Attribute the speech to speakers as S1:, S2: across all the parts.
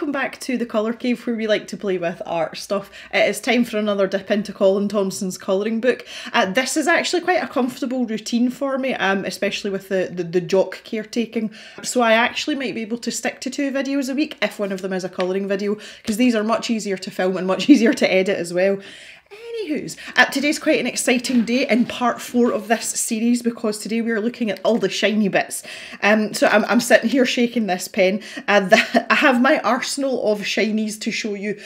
S1: welcome back to the Colour Cave, where we like to play with art stuff. It is time for another dip into Colin Thompson's colouring book. This is actually quite a comfortable routine for me, especially with the jock caretaking. So I actually might be able to stick to 2 videos a week if one of them is a colouring video, because these are much easier to film and much easier to edit as well. Anywho's, today's quite an exciting day in part 4 of this series, because today we are looking at all the shiny bits. So I'm sitting here shaking this pen. I have my arsenal of shinies to show you.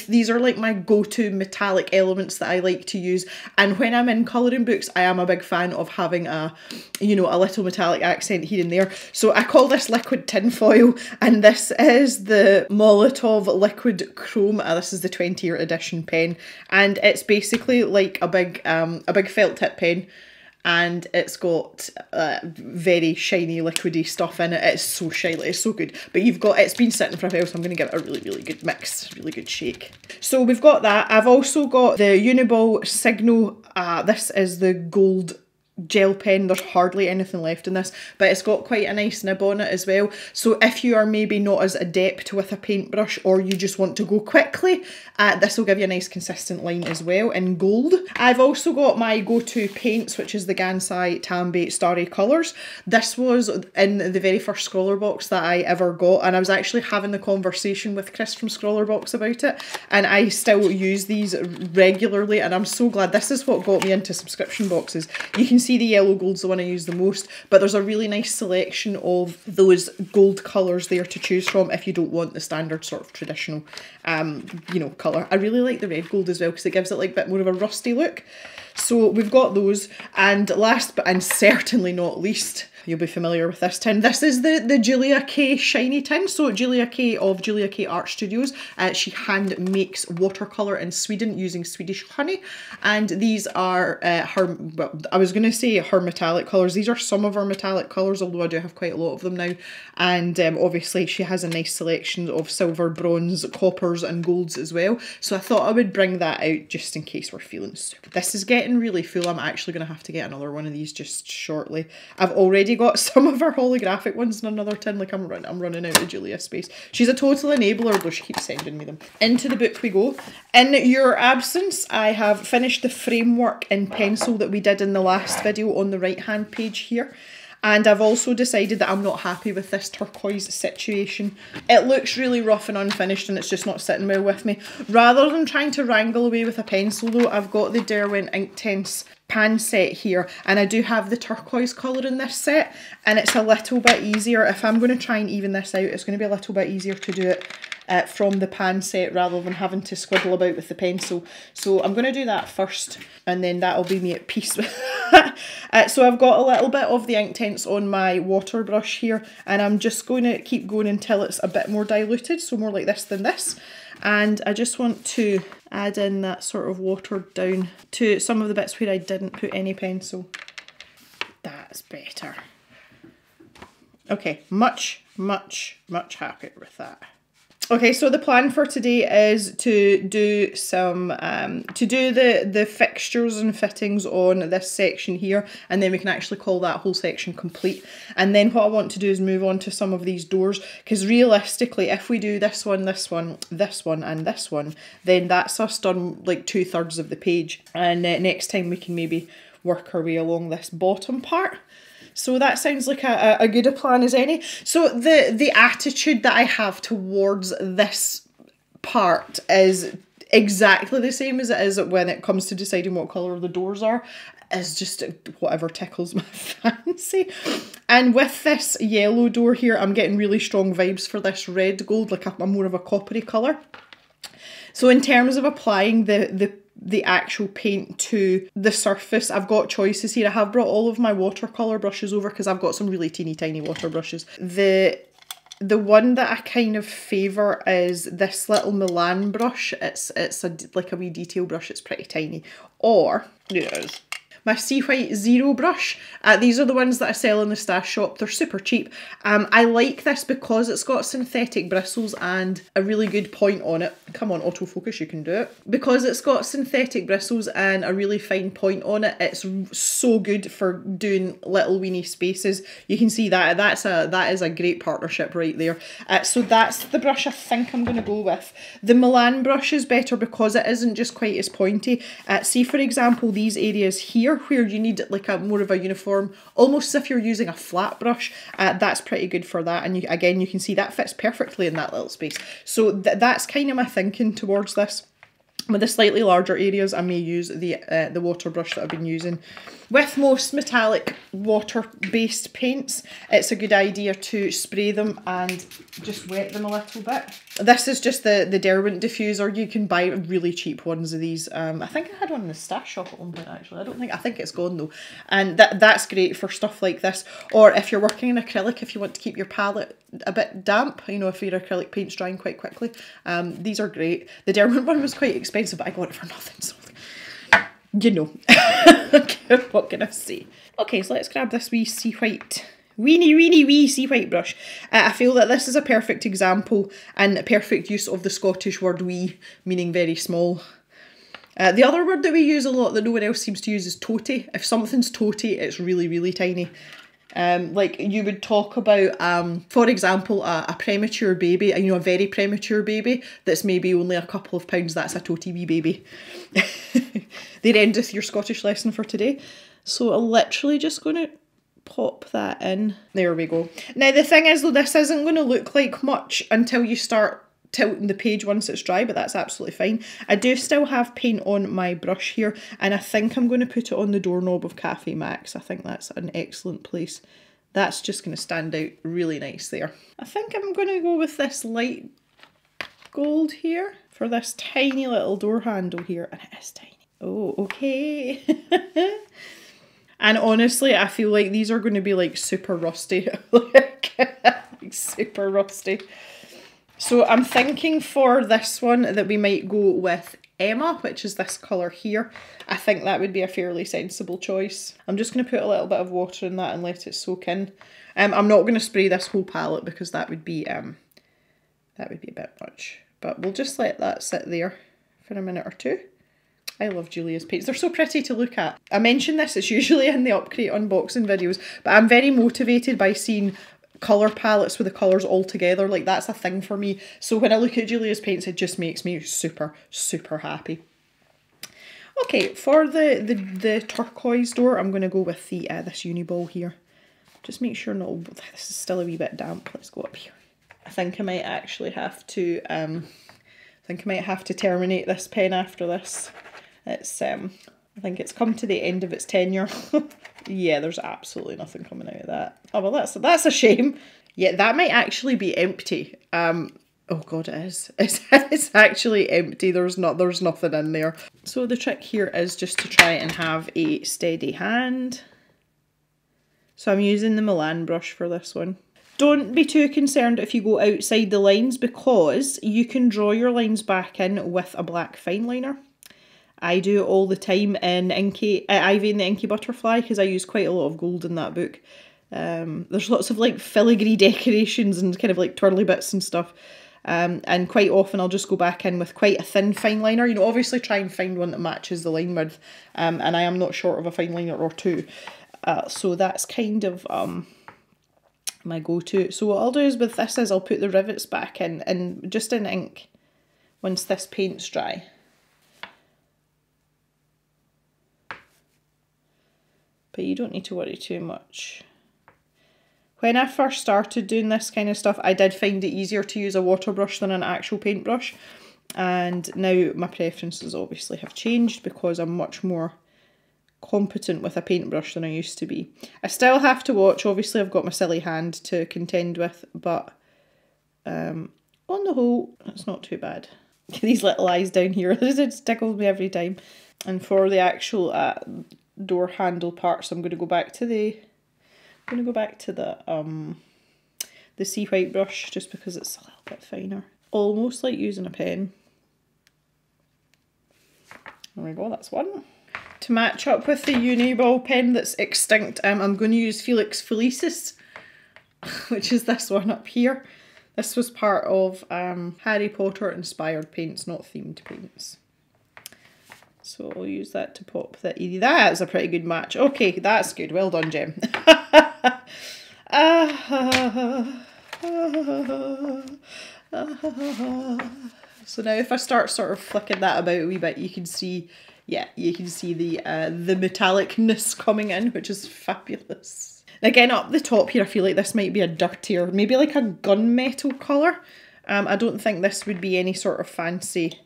S1: These are like my go-to metallic elements that I like to use, and when I'm in colouring books I am a big fan of having a little metallic accent here and there. So I call this liquid tinfoil, and this is the Molotov liquid chrome. This is the 20-year edition pen, and it's basically like a big felt tip pen, and it's got very shiny liquidy stuff in it. It's so shiny, it's so good. But it's been sitting for a while, so I'm going to give it a really good mix, really good shake. So we've got that. I've also got the Uniball Signal. This is the gold gel pen. There's hardly anything left in this, but it's got quite a nice nib on it as well. So if you are maybe not as adept with a paintbrush, or you just want to go quickly, this will give you a nice consistent line as well in gold. I've also got my go-to paints, which is the Gansai Tambi Starry Colours. This was in the very first Scrawler box that I ever got, and I was actually having the conversation with Chris from Scrawler Box about it, and I still use these regularly, and I'm so glad. This is what got me into subscription boxes. You can see the yellow gold's the one I use the most, but there's a really nice selection of those gold colours there to choose from if you don't want the standard sort of traditional colour. I really like the red gold as well, because it gives it like a bit more of a rusty look. So we've got those, and last but and certainly not least, you'll be familiar with this tin. This is the Julia K shiny tin. So Julia K of Julia K Art Studios, she hand makes watercolour in Sweden using Swedish honey, and these are her, well, I was going to say her metallic colours. These are some of her metallic colours, although I do have quite a lot of them now, and obviously she has a nice selection of silver, bronze, coppers and golds as well, so I thought I would bring that out just in case we're feeling stupid. This is getting really full. I'm actually going to have to get another one of these just shortly. I've already got some of her holographic ones in another tin. Like I'm running out of Julia space. She's a total enabler, though. She keeps sending me them. Into the book we go. In your absence, I have finished the framework in pencil that we did in the last video on the right hand page here. And I've also decided that I'm not happy with this turquoise situation. It looks really rough and unfinished, and it's just not sitting well with me. Rather than trying to wrangle away with a pencil though, I've got the Derwent Inktense pan set here, and I do have the turquoise colour in this set, and it's a little bit easier. If I'm going to try and even this out, it's going to be a little bit easier to do it from the pan set rather than having to squiddle about with the pencil. So I'm going to do that first, and then that'll be me at peace with so I've got a little bit of the Inktense on my water brush here, and I'm just going to keep going until it's a bit more diluted, so more like this than this. And I just want to add in that sort of watered down to some of the bits where I didn't put any pencil. That's better. Okay, much happier with that. Okay, so the plan for today is to do some, the fixtures and fittings on this section here, and then we can actually call that whole section complete. And then what I want to do is move on to some of these doors, because realistically, if we do this one, this one, this one, and this one, then that's us done like 2/3 of the page. And next time we can maybe work our way along this bottom part. So that sounds like a good a plan as any. So the attitude that I have towards this part is exactly the same as it is when it comes to deciding what colour the doors are. It's just whatever tickles my fancy. And with this yellow door here, I'm getting really strong vibes for this red gold, like a more of a coppery colour. So in terms of applying the actual paint to the surface, I've got choices here. I have brought all of my watercolour brushes over because I've got some really teeny tiny water brushes. The one that I kind of favour is this little Milan brush. It's like a wee detail brush. It's pretty tiny. Or, yes. my Sea White Zero brush. These are the ones that I sell in the stash shop. They're super cheap. I like this because it's got synthetic bristles and a really good point on it. Come on, autofocus, you can do it. Because it's got synthetic bristles and a really fine point on it, it's so good for doing little weeny spaces. You can see that that is a great partnership right there. So that's the brush I think I'm going to go with. The Milan brush is better because it isn't just quite as pointy. See, for example, these areas here where you need like a more of a uniform, almost as if you're using a flat brush, that's pretty good for that. And again, you can see that fits perfectly in that little space. So that's kind of my thinking towards this. With the slightly larger areas, I may use the water brush that I've been using. With most metallic water-based paints, it's a good idea to spray them and just wet them a little bit. This is just the Derwent diffuser. You can buy really cheap ones of these. I think I had one in the stash shop at one point actually. I think it's gone though. And that's great for stuff like this. Or if you're working in acrylic, if you want to keep your palette a bit damp, you know, if your acrylic paint's drying quite quickly, these are great. The Derwent one was quite expensive, but I got it for nothing, so you know. What can I say? Okay, so let's grab this wee Sea White, wee Sea White brush. I feel that this is a perfect example and a perfect use of the Scottish word wee, meaning very small. The other word that we use a lot that no one else seems to use is toty. If something's toty, it's really, really tiny. Like you would talk about, for example, a premature baby, you know, a very premature baby that's maybe only a couple of pounds, that's a toty wee baby. There endeth your Scottish lesson for today. So I'm literally just going to pop that in. There we go. Now the thing is though, this isn't going to look like much until you start tilting the page once it's dry, but that's absolutely fine. I do still have paint on my brush here, and I think I'm going to put it on the doorknob of Cafe Max. I think that's an excellent place. That's just going to stand out really nice there. I think I'm going to go with this light gold here for this tiny little door handle here, and it is tiny. Oh, okay. And honestly, I feel like these are going to be like super rusty. Like super rusty. So I'm thinking for this one that we might go with Emma, which is this colour here. I think that would be a fairly sensible choice. I'm just going to put a little bit of water in that and let it soak in. I'm not going to spray this whole palette because that would be a bit much. But we'll just let that sit there for a minute or two. I love Julia's paints. They're so pretty to look at. I mention this, it's usually in the Upgrade unboxing videos, but I'm very motivated by seeing colour palettes with the colours all together. Like, that's a thing for me. So when I look at Julia's paints, it just makes me super, super happy. Okay, for the turquoise door, I'm going to go with the this Uniball here. Just make sure not all, this is still a wee bit damp. Let's go up here. I think I might actually have to terminate this pen after this. It's I think it's come to the end of its tenure. Yeah, there's absolutely nothing coming out of that. Oh well, that's a shame. Yeah, that might actually be empty. Oh god, it is. It's actually empty. There's nothing in there. So the trick here is just to try and have a steady hand. So I'm using the Milan brush for this one. Don't be too concerned if you go outside the lines because you can draw your lines back in with a black fine liner. I do it all the time in Ivy and the Inky Butterfly because I use quite a lot of gold in that book. There's lots of like filigree decorations and kind of like twirly bits and stuff. And quite often I'll just go back in with quite a thin fine liner. You know, obviously try and find one that matches the line width. And I am not short of a fine liner or two. So that's kind of my go-to. So what I'll do is with this is I'll put the rivets back in and just in ink once this paint's dry. But you don't need to worry too much. When I first started doing this kind of stuff, I did find it easier to use a water brush than an actual paintbrush. And now my preferences obviously have changed because I'm much more competent with a paintbrush than I used to be. I still have to watch, obviously I've got my silly hand to contend with, but on the whole, it's not too bad. These little eyes down here, it tickles me every time. And for the actual door handle parts, I'm going to go back to the Sea White brush just because it's a little bit finer. Almost like using a pen. There we go, that's one. to match up with the uni ball pen that's extinct, I'm going to use Felix Felicis, which is this one up here. This was part of Harry Potter inspired paints, not themed paints. So I'll use that to pop that. That's a pretty good match. Okay, that's good. Well done, Jem. So now if I start sort of flicking that about a wee bit, you can see, yeah, you can see the metallicness coming in, which is fabulous. Again, up the top here, I feel like this might be a dirtier, maybe like a gunmetal colour. I don't think this would be any sort of fancy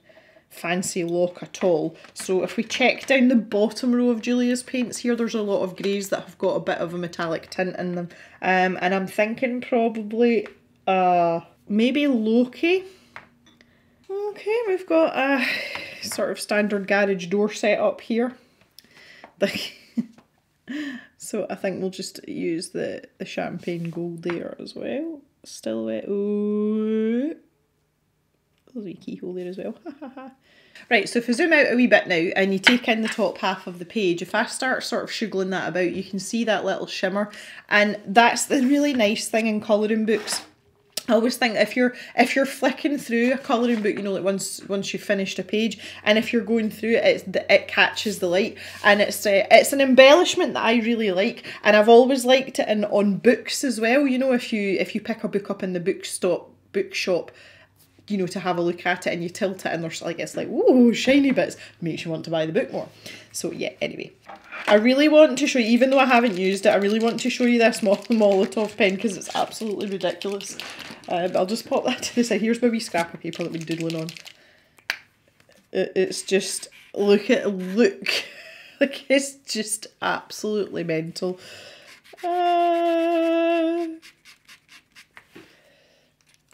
S1: look at all. So if we check down the bottom row of Julia's paints here, there's a lot of greys that have got a bit of a metallic tint in them. And I'm thinking probably maybe Loki. Okay, we've got a sort of standard garage door set up here. So I think we'll just use the champagne gold there as well. Still wet. Ooh. There's a wee keyhole there as well. Right, so if I zoom out a wee bit now and you take in the top half of the page, if I start sort of shuggling that about, you can see that little shimmer. And that's the really nice thing in colouring books. I always think if you're flicking through a colouring book, you know, like once you've finished a page, and if you're going through it, it catches the light, and it's an embellishment that I really like, and I've always liked it on books as well. You know, if you pick a book up in the bookshop, you know, to have a look at it and you tilt it and there's like, it's like, whoa, shiny bits, makes you want to buy the book more. So yeah, anyway, I really want to show you, even though I haven't used it, I really want to show you this Molotov pen because it's absolutely ridiculous. But I'll just pop that to the side. Here's my wee scrap of paper that we're doodling on. It's just, look. Like, it's just absolutely mental.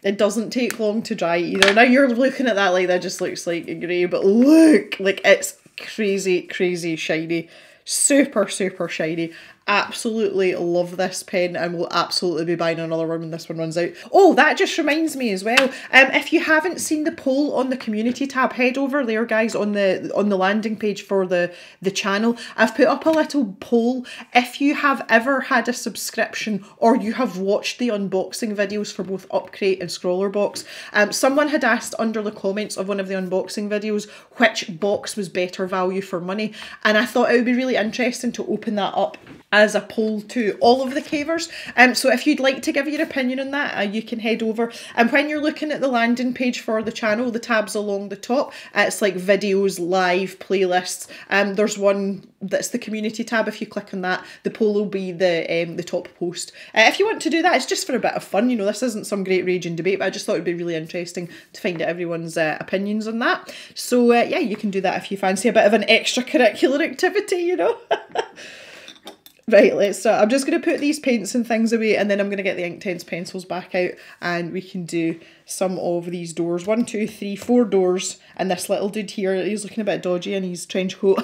S1: It doesn't take long to dry either. Now you're looking at that like that just looks like a grey, but look, like it's crazy, crazy shiny. Super, super shiny. Absolutely love this pen and will absolutely be buying another one when this one runs out. Oh, that just reminds me as well. If you haven't seen the poll on the community tab, head over there, guys, on the landing page for the channel. I've put up a little poll. If you have ever had a subscription or you have watched the unboxing videos for both Upcrate and Scrollerbox, someone had asked under the comments of one of the unboxing videos which box was better value for money, and I thought it would be really interesting to open that up as a poll to all of the cavers. So if you'd like to give your opinion on that, you can head over. And when you're looking at the landing page for the channel, the tabs along the top, it's like videos, live, playlists. There's one that's the community tab. If you click on that, the poll will be the top post. If you want to do that, it's just for a bit of fun. You know, this isn't some great raging debate, but I just thought it'd be really interesting to find out everyone's opinions on that. So yeah, you can do that if you fancy a bit of an extracurricular activity, you know. Right, let's start. I'm just going to put these paints and things away, and then I'm going to get the Inktense pencils back out and we can do some of these doors. 1, 2, 3, 4 doors, and this little dude here, he's looking a bit dodgy in his trench coat.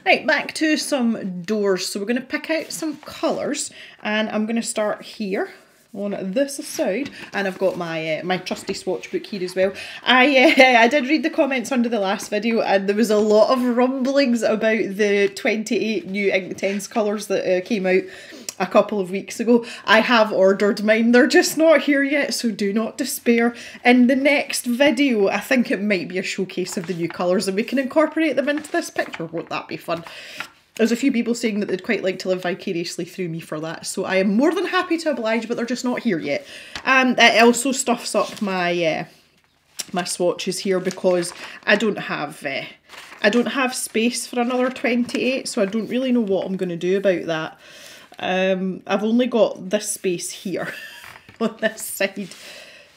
S1: Right, back to some doors. So we're going to pick out some colours, and I'm going to start here on this side, and I've got my my trusty Swatch book here as well. I did read the comments under the last video, and there was a lot of rumblings about the 28 new Inktense colours that came out a couple of weeks ago. I have ordered mine, they're just not here yet, so do not despair. In the next video, I think it might be a showcase of the new colours and we can incorporate them into this picture. Won't that be fun? There's a few people saying that they'd quite like to live vicariously through me for that, so I am more than happy to oblige, but they're just not here yet. It also stuffs up my my swatches here because I don't have space for another 28, so I don't really know what I'm going to do about that. I've only got this space here on this side,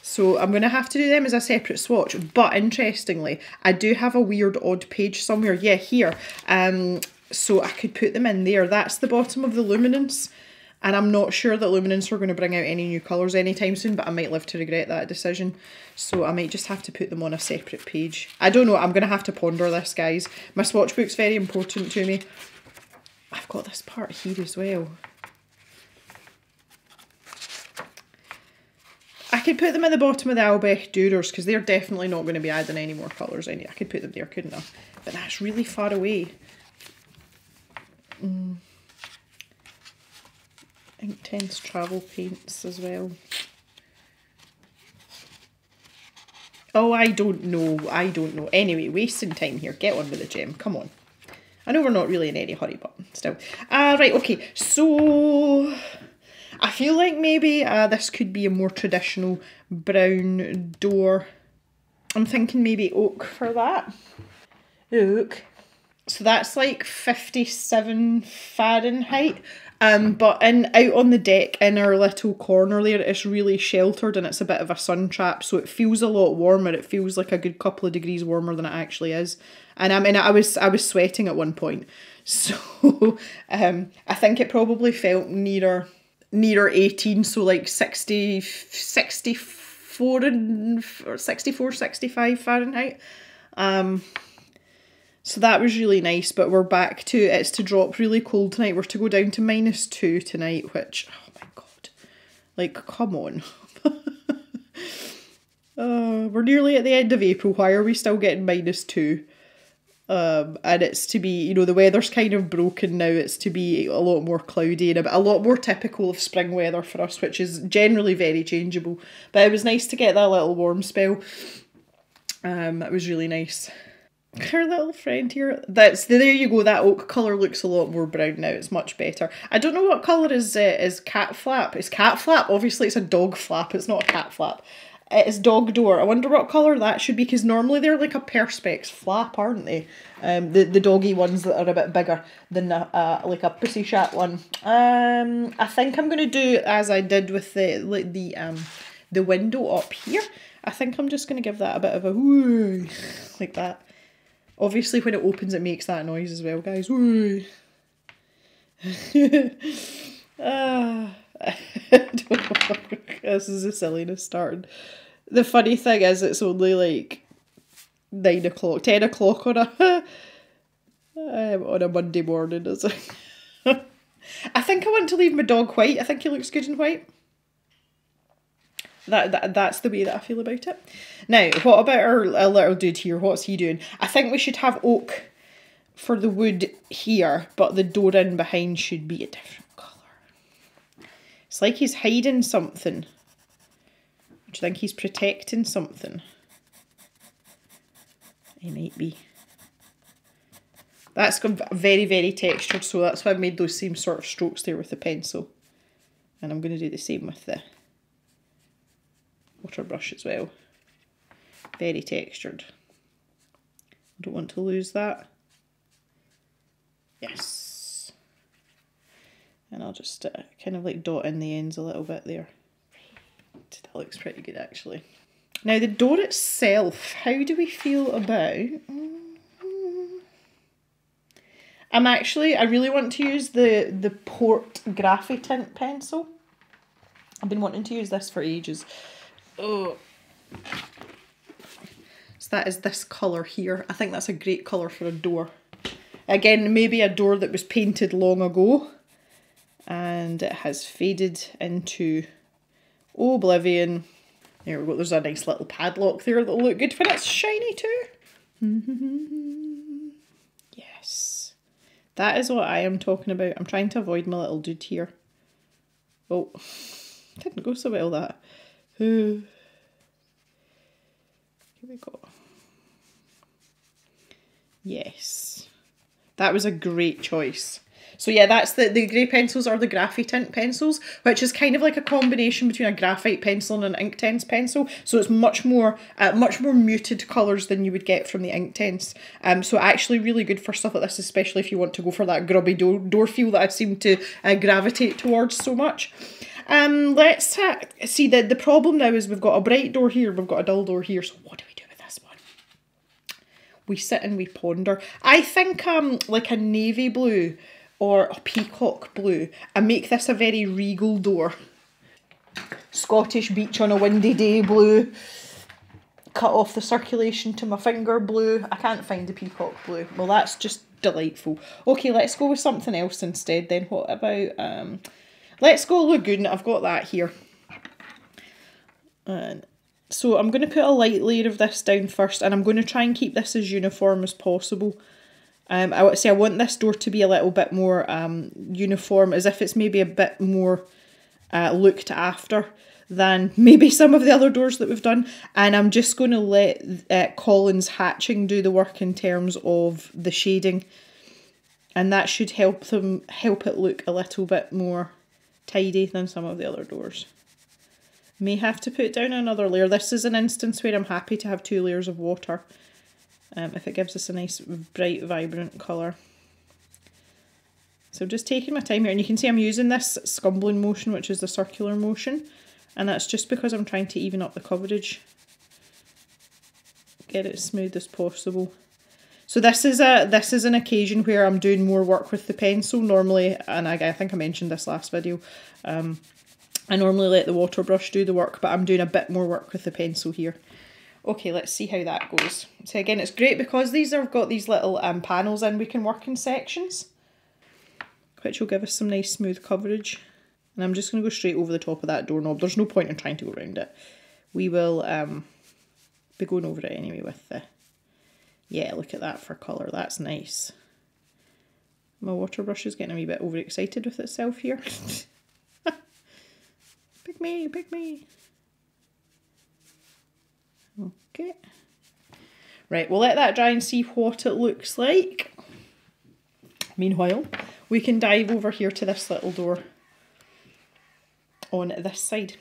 S1: so I'm going to have to do them as a separate swatch. But interestingly, I do have a weird odd page somewhere, yeah, here. So I could put them in there. That's the bottom of the Luminance, and I'm not sure that Luminance are going to bring out any new colours anytime soon, but I might live to regret that decision. So I might just have to put them on a separate page. I don't know, I'm going to have to ponder this, guys. My swatch book's very important to me. I've got this part here as well. I could put them at the bottom of the Albrecht Dürers because they're definitely not going to be adding any more colours in it. I could put them there, couldn't I? But that's really far away. Inktense travel paints as well. Oh, I don't know. I don't know. Anyway, wasting time here. Get on with the gem. Come on. I know we're not really in any hurry, but still. Right, okay. So I feel like maybe this could be a more traditional brown door. I'm thinking maybe oak for that. Oak. So that's like 57 Fahrenheit. But out on the deck in our little corner there, it's really sheltered and it's a bit of a sun trap, so it feels a lot warmer. It feels like a good couple of degrees warmer than it actually is. And I mean, I was sweating at one point, so I think it probably felt nearer 18, so like 64 and or 64, 65 Fahrenheit. So that was really nice, but we're back to, it's to drop really cold tonight. We're to go down to -2 tonight, which, oh my god, like, come on. We're nearly at the end of April. Why are we still getting -2? And it's to be, you know, the weather's kind of broken now. It's to be a lot more cloudy and a lot more typical of spring weather for us, which is generally very changeable. But it was nice to get that little warm spell. It was really nice. Her little friend here. There you go. That oak colour looks a lot more brown now. It's much better. I don't know what colour is cat flap. It's cat flap. Obviously, it's a dog flap. It's not a cat flap. It's dog door. I wonder what colour that should be, because normally they're like a perspex flap, aren't they? The doggy ones that are a bit bigger than like a pussy shat one. I think I'm going to do as I did with the window up here. I think I'm just going to give that a bit of a whoo, like that. Obviously, when it opens, it makes that noise as well, guys. Woo. This is the silliness starting. The funny thing is, it's only like 9 o'clock, 10 o'clock on a Monday morning, is it? I think I want to leave my dog white. I think he looks good in white. That's the way that I feel about it. Now, what about our little dude here? What's he doing? I think we should have oak for the wood here, but the door in behind should be a different colour. It's like he's hiding something. Do you think he's protecting something? He might be. That's very, very textured, so that's why I've made those same sort of strokes there with the pencil. And I'm going to do the same with the water brush as well. Very textured. I don't want to lose that. Yes. And I'll just kind of like dot in the ends a little bit there. That looks pretty good actually. Now the door itself, how do we feel about... I really want to use the Port Graphy Tint pencil. I've been wanting to use this for ages. Oh. So that is this colour here. I think that's a great colour for a door. Again, maybe a door that was painted long ago and it has faded into oblivion. There we go. There's a nice little padlock there that'll look good when it's shiny too. Yes. That is what I am talking about. I'm trying to avoid my little dude here. Oh, didn't go so well that. Here we go. Yes. That was a great choice. So yeah, that's the grey pencils are the Graphy Tint pencils, which is kind of like a combination between a graphite pencil and an Inktense pencil. So it's much more muted colours than you would get from the Inktense. So actually really good for stuff like this, especially if you want to go for that grubby door feel that I seem to gravitate towards so much. Let's see, the problem now is we've got a bright door here, we've got a dull door here, so what do we do with this one? We sit and we ponder. I think like a navy blue or a peacock blue, and make this a very regal door. Scottish beach on a windy day blue. Cut off the circulation to my finger blue. I can't find the peacock blue. Well, that's just delightful. Okay, let's go with something else instead then. What about, let's go Lagoon. I've got that here. And so I'm going to put a light layer of this down first, and I'm going to try and keep this as uniform as possible. I want this door to be a little bit more uniform, as if it's maybe a bit more looked after than maybe some of the other doors that we've done. And I'm just going to let Colin's hatching do the work in terms of the shading, and that should help it look a little bit more tidy than some of the other doors. May have to put down another layer. This is an instance where I'm happy to have 2 layers of water, if it gives us a nice bright vibrant colour. So just taking my time here, and you can see I'm using this scumbling motion, which is the circular motion, and that's just because I'm trying to even up the coverage, get it as smooth as possible. So this is an occasion where I'm doing more work with the pencil normally, and I think I mentioned this last video. I normally let the water brush do the work, but I'm doing a bit more work with the pencil here. Okay, let's see how that goes. So again, it's great because these have got these little panels in, we can work in sections, which will give us some nice smooth coverage. And I'm just going to go straight over the top of that doorknob. There's no point in trying to go around it. We will be going over it anyway with the... Yeah, look at that for colour, that's nice. My water brush is getting a wee bit overexcited with itself here. Pick me, pick me. Okay. Right, we'll let that dry and see what it looks like. Meanwhile, we can dive over here to this little door on this side.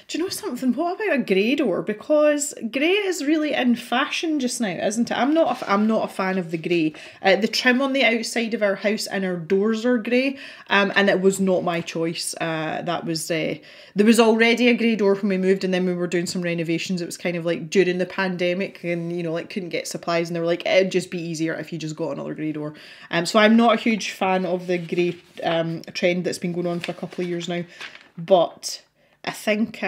S1: Do you know something? What about a grey door? Because grey is really in fashion just now, isn't it? I'm not a fan of the grey. The trim on the outside of our house and our doors are grey, and it was not my choice. There was already a grey door when we moved, and then we were doing some renovations. It was kind of like during the pandemic, and you know, like couldn't get supplies, and they were like, it'd just be easier if you just got another grey door. So I'm not a huge fan of the grey trend that's been going on for a couple of years now, but I think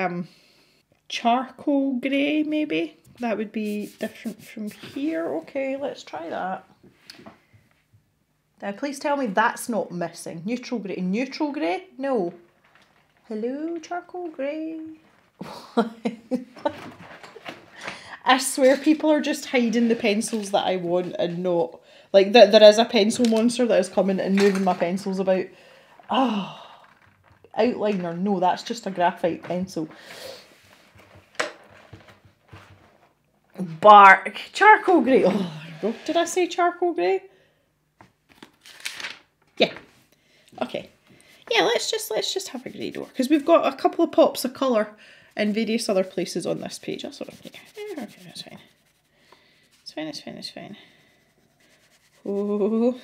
S1: charcoal grey maybe, that would be different from here. Okay, let's try that. Now please tell me that's not missing. Neutral grey, no. Hello, charcoal grey. I swear people are just hiding the pencils that I want and not, like there is a pencil monster that is coming and moving my pencils about. Oh. Outliner, no, that's just a graphite pencil. Bark, charcoal grey. Oh, did I say charcoal grey? Yeah. Okay. Yeah, let's just have a grey door, because we've got a couple of pops of colour in various other places on this page. That's what I'm here. Yeah, okay, that's fine. It's fine. It's fine. It's fine. Oh.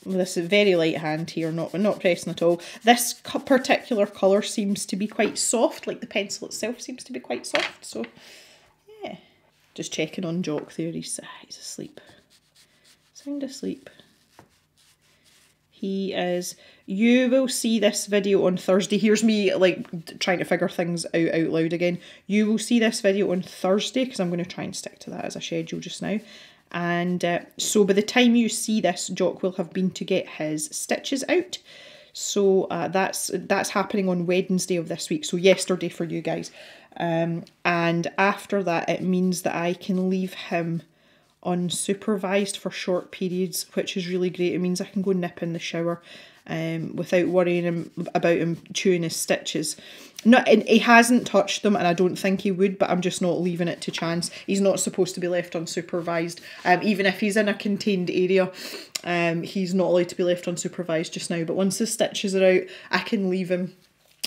S1: This is very light hand here, not pressing at all. This particular colour seems to be quite soft, like the pencil itself seems to be quite soft, so yeah. Just checking on Jock there, he's asleep. Sound asleep. He is. You will see this video on Thursday. Here's me like trying to figure things out loud again. You will see this video on Thursday, because I'm going to try and stick to that as a schedule just now. And so by the time you see this, Jock will have been to get his stitches out. So that's happening on Wednesday of this week, so yesterday for you guys. And after that, it means that I can leave him unsupervised for short periods, which is really great. It means I can go nip in the shower without worrying about him chewing his stitches. No, he hasn't touched them, and I don't think he would, but I'm just not leaving it to chance. He's not supposed to be left unsupervised. Even if he's in a contained area, he's not allowed to be left unsupervised just now. But once the stitches are out, I can leave him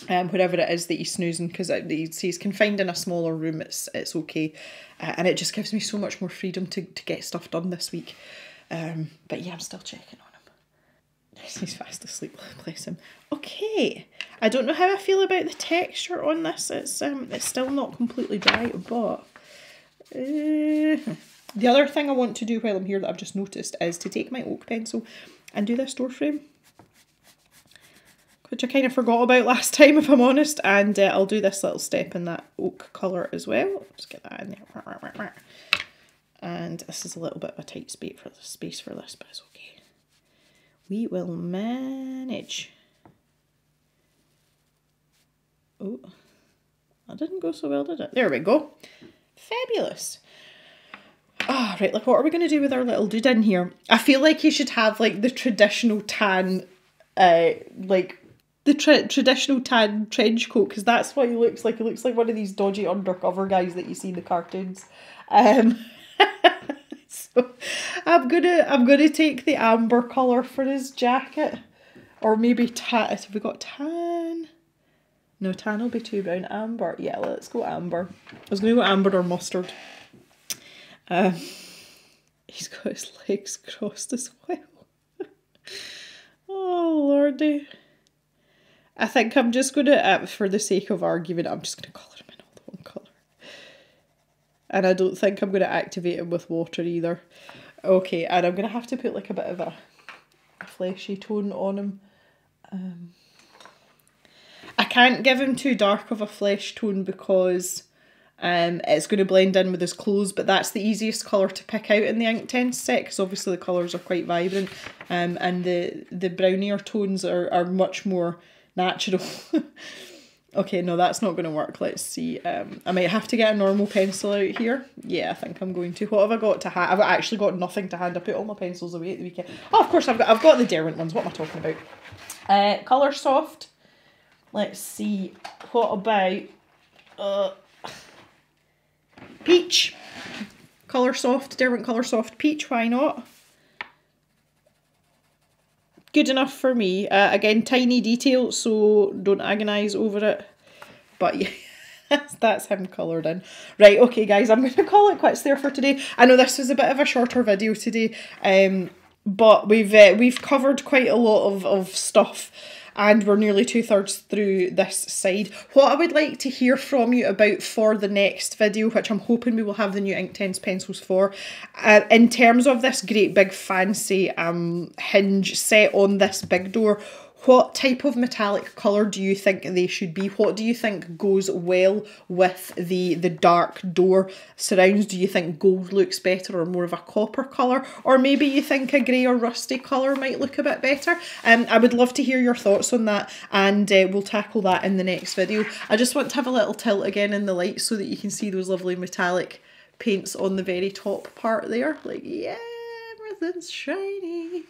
S1: wherever it is that he's snoozing, because he's confined in a smaller room. It's okay, and it just gives me so much more freedom to get stuff done this week. But yeah, I'm still checking on him. He's fast asleep, bless him. Okay, I don't know how I feel about the texture on this. It's still not completely dry, but the other thing I want to do while I'm here that I've just noticed is to take my oak pencil and do this door frame, which I kind of forgot about last time, if I'm honest, and I'll do this little step in that oak colour as well. Just get that in there. And this is a little bit of a tight space for this, but it's okay. We will manage. Oh, that didn't go so well, did it? There we go. Fabulous. Ah, right, like what are we going to do with our little dude in here? I feel like you should have like the traditional tan, like the traditional tan trench coat, because that's what he looks like. He looks like one of these dodgy undercover guys that you see in the cartoons. So I'm gonna take the amber colour for his jacket, or maybe tan. Have we got tan? No, tan will be too brown. Amber, yeah, let's go amber. I was gonna go amber or mustard. He's got his legs crossed as well. Oh lordy. I think I'm just gonna, for the sake of argument, I'm just gonna colour him in all the one colour. And I don't think I'm gonna activate him with water either. Okay, and I'm gonna have to put like a bit of a fleshy tone on him. I can't give him too dark of a flesh tone because it's going to blend in with his clothes, but that's the easiest colour to pick out in the Inktense set because obviously the colours are quite vibrant, and the brownier tones are much more natural. Okay, no, that's not going to work. Let's see. I might have to get a normal pencil out here. Yeah, I think I'm going to. What have I got to hand? I've actually got nothing to hand. I put all my pencils away at the weekend. Oh, of course, I've got the Derwent ones. What am I talking about? Colour Soft. Let's see. What about Peach? Colour Soft, Derwent Colour Soft Peach. Why not? Good enough for me. Again, tiny detail, so don't agonise over it. But yeah, that's him coloured in. Right, okay guys, I'm going to call it quits there for today. I know this was a bit of a shorter video today, but we've covered quite a lot of stuff. And we're nearly 2/3 through this side. What I would like to hear from you about for the next video, which I'm hoping we will have the new Inktense pencils for, in terms of this great big fancy hinge set on this big door, what type of metallic colour do you think they should be? What do you think goes well with the dark door surrounds? Do you think gold looks better or more of a copper colour? Or maybe you think a grey or rusty colour might look a bit better? I would love to hear your thoughts on that, and we'll tackle that in the next video. I just want to have a little tilt again in the light so that you can see those lovely metallic paints on the very top part there. Like, yeah, everything's shiny.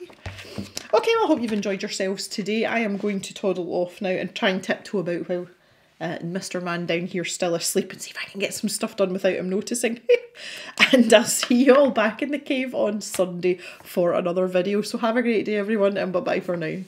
S1: Okay, well, I hope you've enjoyed yourselves today. I am going to toddle off now and try and tiptoe about while Mr. Man down here still asleep and see if I can get some stuff done without him noticing. And I'll see you all back in the cave on Sunday for another video. So have a great day, everyone, and bye-bye for now.